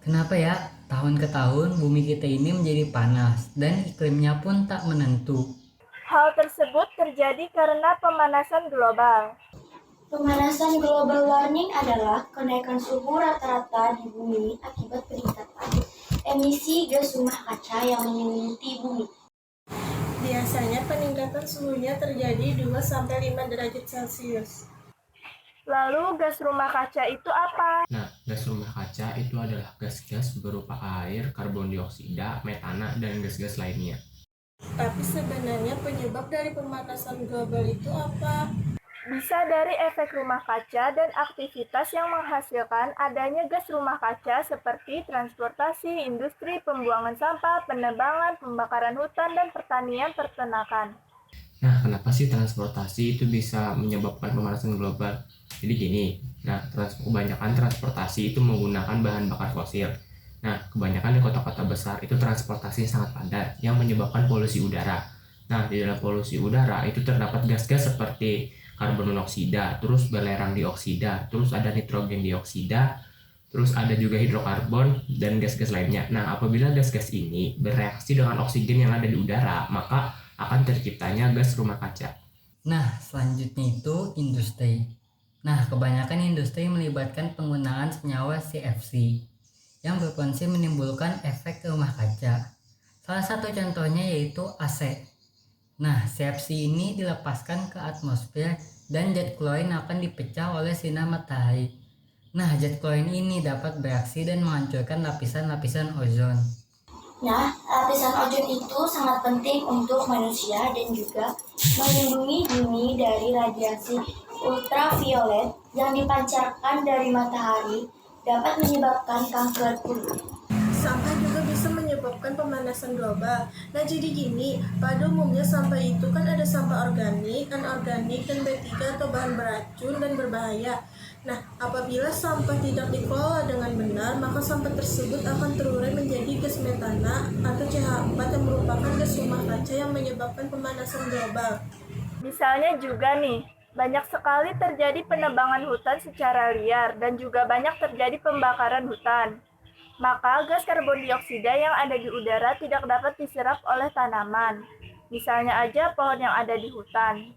Kenapa ya? Tahun ke tahun bumi kita ini menjadi panas dan iklimnya pun tak menentu. Hal tersebut terjadi karena pemanasan global. Pemanasan global warming adalah kenaikan suhu rata-rata di bumi akibat peningkatan emisi gas rumah kaca yang menyelimuti bumi. Biasanya peningkatan suhunya terjadi 2-5 derajat Celcius. Lalu gas rumah kaca itu apa? Nah, gas rumah kaca itu adalah gas-gas berupa air, karbon dioksida, metana, dan gas-gas lainnya. Tapi sebenarnya penyebab dari pemanasan global itu apa? Bisa dari efek rumah kaca dan aktivitas yang menghasilkan adanya gas rumah kaca seperti transportasi, industri, pembuangan sampah, penebangan, pembakaran hutan, dan pertanian peternakan. Nah, kenapa sih transportasi itu bisa menyebabkan pemanasan global? Jadi gini, kebanyakan transportasi itu menggunakan bahan bakar fosil. Nah, kebanyakan di kota-kota besar itu transportasi sangat padat yang menyebabkan polusi udara. Nah, di dalam polusi udara itu terdapat gas-gas seperti karbon monoksida, terus belerang dioksida, terus ada nitrogen dioksida, terus ada juga hidrokarbon dan gas-gas lainnya. Nah, apabila gas-gas ini bereaksi dengan oksigen yang ada di udara, maka akan terciptanya gas rumah kaca. Nah, selanjutnya itu industri. Nah, kebanyakan industri melibatkan penggunaan senyawa CFC yang berpotensi menimbulkan efek rumah kaca. Salah satu contohnya yaitu AC. Nah, CFC ini dilepaskan ke atmosfer dan jet klorin akan dipecah oleh sinar matahari. Nah, jet klorin ini dapat bereaksi dan menghancurkan lapisan-lapisan ozon. Nah, lapisan ozon itu sangat penting untuk manusia dan juga melindungi bumi dari radiasi ultraviolet yang dipancarkan dari matahari dapat menyebabkan kanker kulit. Sampah juga bisa menyebabkan pemanasan global. Nah, jadi gini, pada umumnya sampah itu kan ada sampah organik, anorganik, dan B3 atau bahan beracun dan berbahaya. Nah, apabila sampah tidak dikelola dengan benar, maka sampah tersebut akan terurai menjadi gas metana atau CH4 yang merupakan gas rumah kaca yang menyebabkan pemanasan global. Misalnya juga nih, banyak sekali terjadi penebangan hutan secara liar dan juga banyak terjadi pembakaran hutan. Maka gas karbon dioksida yang ada di udara tidak dapat diserap oleh tanaman. Misalnya aja pohon yang ada di hutan.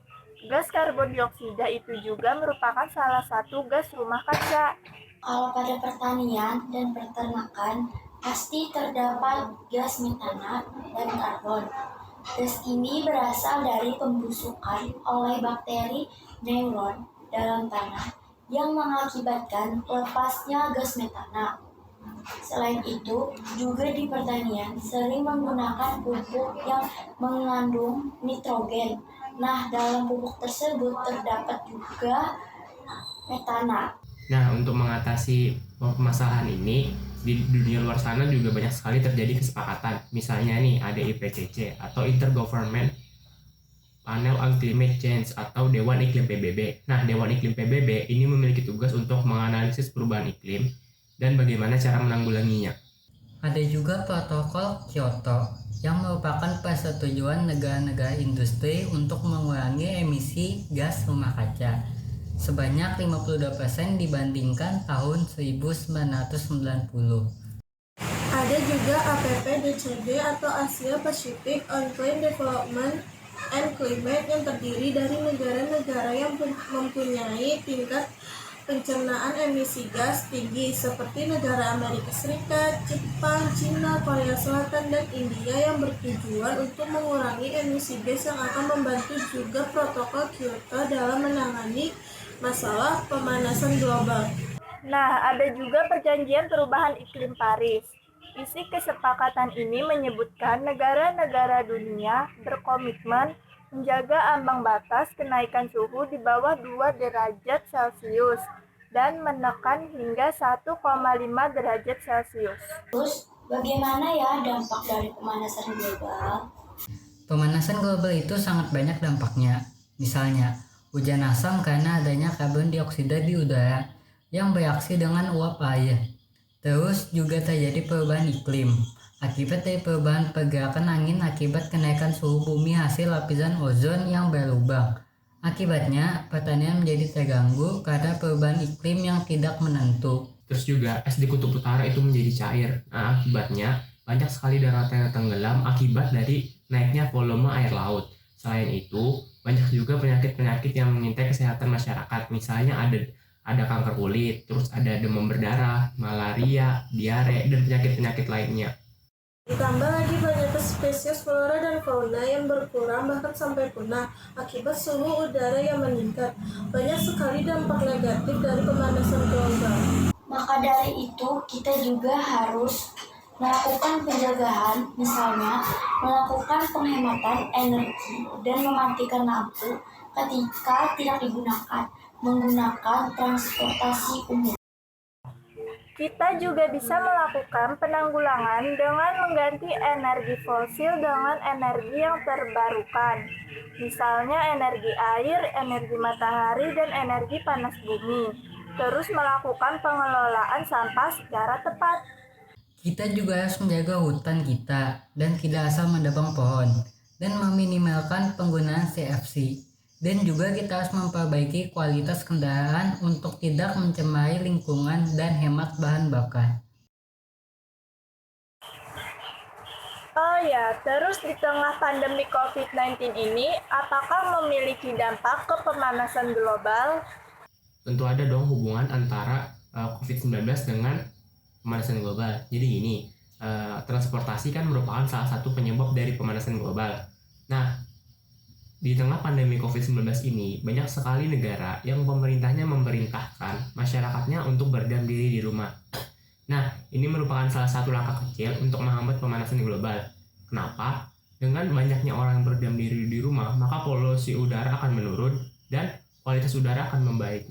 Gas karbon dioksida itu juga merupakan salah satu gas rumah kaca. Kalau pada pertanian dan peternakan, pasti terdapat gas metana dan karbon. Gas ini berasal dari pembusukan oleh bakteri neuron dalam tanah yang mengakibatkan lepasnya gas metana. Selain itu, juga di pertanian sering menggunakan pupuk yang mengandung nitrogen. Nah, dalam pupuk tersebut terdapat juga metana. Nah, untuk mengatasi permasalahan ini, di dunia luar sana juga banyak sekali terjadi kesepakatan. Misalnya nih, ada IPCC atau Intergovernment Panel on Climate Change atau Dewan Iklim PBB. Nah, Dewan Iklim PBB ini memiliki tugas untuk menganalisis perubahan iklim dan bagaimana cara menanggulanginya. Ada juga protokol Kyoto yang merupakan persetujuan negara-negara industri untuk mengurangi emisi gas rumah kaca sebanyak 52% dibandingkan tahun 1990. Ada juga APPDCD atau Asia Pacific on Clean Development and Climate yang terdiri dari negara-negara yang mempunyai tingkat pencernaan emisi gas tinggi seperti negara Amerika Serikat, Jepang, Cina, Korea Selatan, dan India yang bertujuan untuk mengurangi emisi gas yang akan membantu juga protokol Kyoto dalam menangani masalah pemanasan global. Nah, ada juga perjanjian perubahan iklim Paris. Isi kesepakatan ini menyebutkan negara-negara dunia berkomitmen menjaga ambang batas kenaikan suhu di bawah 2 derajat Celcius dan menekan hingga 1,5 derajat Celcius. Terus, bagaimana ya dampak dari pemanasan global? Pemanasan global itu sangat banyak dampaknya. Misalnya, hujan asam karena adanya karbon dioksida di udara yang bereaksi dengan uap air. Terus juga terjadi perubahan iklim. Akibat dari perubahan pergerakan angin akibat kenaikan suhu bumi hasil lapisan ozon yang berlubang. Akibatnya, pertanian menjadi terganggu karena perubahan iklim yang tidak menentu. Terus juga es di kutub utara itu menjadi cair. Nah, akibatnya banyak sekali daratan yang tenggelam akibat dari naiknya volume air laut. Selain itu, banyak juga penyakit-penyakit yang mengintai kesehatan masyarakat. Misalnya ada kanker kulit, terus ada demam berdarah, malaria, diare, dan penyakit-penyakit lainnya. Ditambah lagi banyaknya spesies flora dan fauna yang berkurang bahkan sampai punah akibat suhu udara yang meningkat. Banyak sekali dampak negatif dari pemanasan global. Maka dari itu, kita juga harus melakukan pencegahan, misalnya melakukan penghematan energi dan mematikan lampu ketika tidak digunakan, menggunakan transportasi umum. Kita juga bisa melakukan penanggulangan dengan mengganti energi fosil dengan energi yang terbarukan. Misalnya energi air, energi matahari, dan energi panas bumi. Terus melakukan pengelolaan sampah secara tepat. Kita juga harus menjaga hutan kita dan tidak asal menebang pohon dan meminimalkan penggunaan CFC. Dan juga kita harus memperbaiki kualitas kendaraan untuk tidak mencemari lingkungan dan hemat bahan bakar. Oh ya, terus di tengah pandemi COVID-19 ini, apakah memiliki dampak ke pemanasan global? Tentu ada dong hubungan antara COVID-19 dengan pemanasan global. Jadi gini, transportasi kan merupakan salah satu penyebab dari pemanasan global. Nah, di tengah pandemi COVID-19 ini, banyak sekali negara yang pemerintahnya memerintahkan masyarakatnya untuk berdiam diri di rumah. Nah, ini merupakan salah satu langkah kecil untuk menghambat pemanasan global. Kenapa? Dengan banyaknya orang yang berdiam diri di rumah, maka polusi udara akan menurun dan kualitas udara akan membaik.